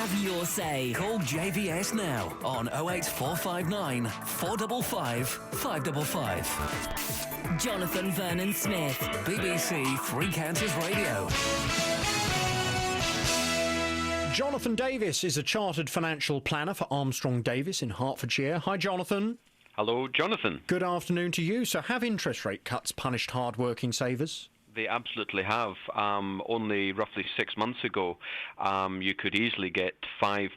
Have your say. Call JVS now on 08459 455 555. Jonathan Vernon-Smith, BBC Three Counties Radio. Jonathan Davis is a chartered financial planner for Armstrong Davis in Hertfordshire. Hi, Jonathan. Hello, Jonathan. Good afternoon to you. So have interest rate cuts punished hard-working savers? They absolutely have. Only roughly 6 months ago, you could easily get 5+%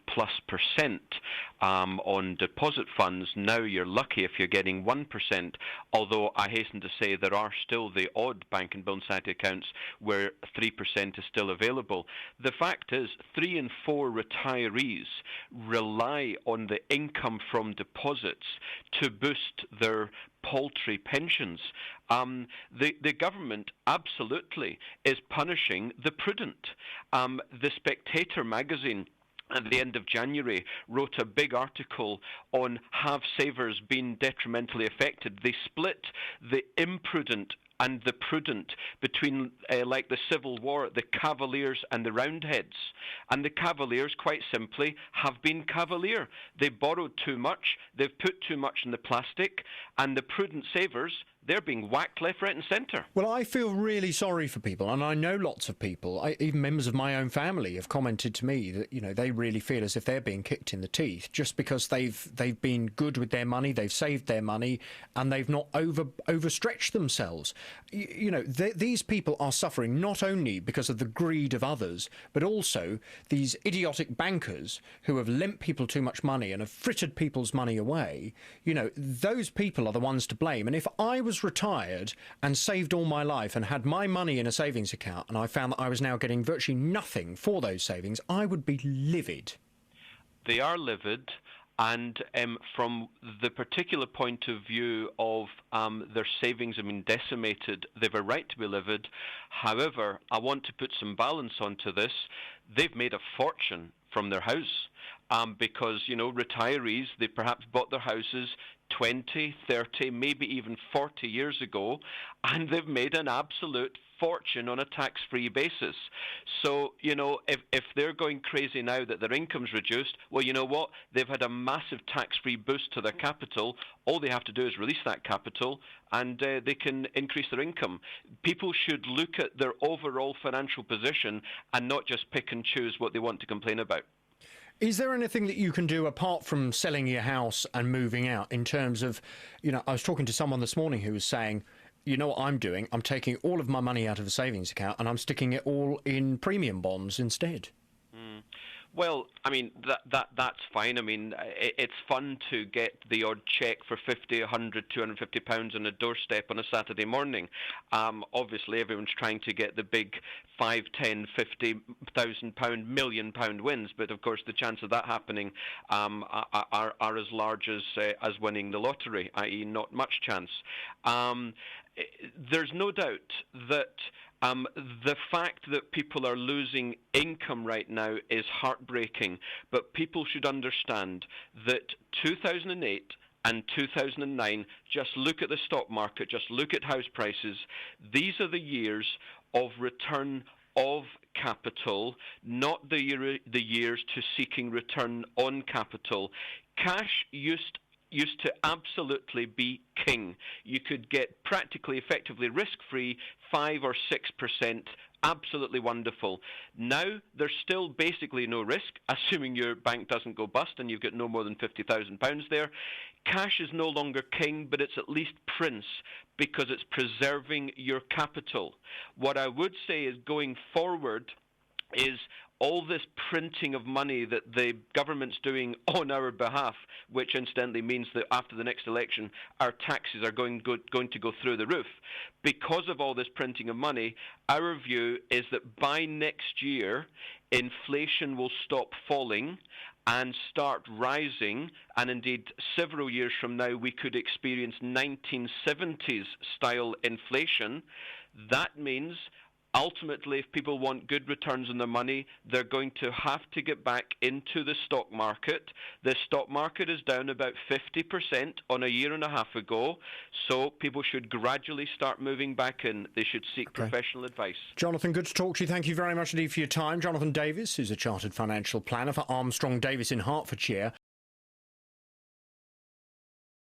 on deposit funds. Now you're lucky if you're getting 1%, although I hasten to say there are still the odd bank and building society accounts where 3% is still available. The fact is, 3 in 4 retirees rely on the income from deposits to boost their paltry pensions. The government absolutely is punishing the prudent. The Spectator magazine at the end of January wrote a big article on have savers been detrimentally affected. They split the imprudent and the prudent between, like the Civil War, the Cavaliers and the Roundheads. And the Cavaliers, quite simply, have been cavalier. They borrowed too much, they've put too much in the plastic, and the prudent savers, they're being whacked left, right and centre. Well, I feel really sorry for people, and I know lots of people, even members of my own family, have commented to me that, you know, they really feel as if they're being kicked in the teeth just because they've been good with their money, they've saved their money, and they've not overstretched themselves. You know, these people are suffering not only because of the greed of others, but also these idiotic bankers who have lent people too much money and have frittered people's money away. You know, those people are the ones to blame. And if I was retired and saved all my life and had my money in a savings account and I found that I was now getting virtually nothing for those savings, I would be livid. They are livid. And from the particular point of view of their savings have been decimated, they've a right to be livid. However, I want to put some balance onto this. They've made a fortune from their house because, you know, retirees, they perhaps bought their houses 20, 30, maybe even 40 years ago, and they've made an absolute fortune on a tax-free basis. So, you know, if they're going crazy now that their income's reduced, well, you know what? They've had a massive tax-free boost to their capital. All they have to do is release that capital and they can increase their income. People should look at their overall financial position and not just pick and choose what they want to complain about. Is there anything that you can do apart from selling your house and moving out in terms of, you know, I was talking to someone this morning who was saying, you know what I'm doing? I'm taking all of my money out of a savings account and I'm sticking it all in premium bonds instead. Well, I mean, that's fine. I mean, it's fun to get the odd cheque for 50, 100, 250 pounds on a doorstep on a Saturday morning. Obviously, everyone's trying to get the big 5, 10, 50,000 pound, £1 million wins, but of course the chance of that happening are as large as winning the lottery, i.e. not much chance. There's no doubt that the fact that people are losing income right now is heartbreaking, but people should understand that 2008 and 2009, just look at the stock market, just look at house prices. These are the years of return of capital, not the years to seeking return on capital. Cash used to absolutely be king. You could get practically effectively risk-free 5 or 6%, absolutely wonderful. Now there's still basically no risk, assuming your bank doesn't go bust and you've got no more than £50,000 there. Cash is no longer king, but it's at least prince because it's preserving your capital. What I would say is going forward is all this printing of money that the government's doing on our behalf, which incidentally means that after the next election, our taxes are going to go through the roof. Because of all this printing of money, our view is that by next year, inflation will stop falling and start rising, and indeed several years from now we could experience 1970s style inflation. That means ultimately, if people want good returns on their money, they're going to have to get back into the stock market. The stock market is down about 50% on a year and a half ago, so people should gradually start moving back in. They should seek professional advice. Jonathan, good to talk to you. Thank you very much indeed for your time. Jonathan Davis, who's a chartered financial planner for Armstrong Davis in Hertfordshire.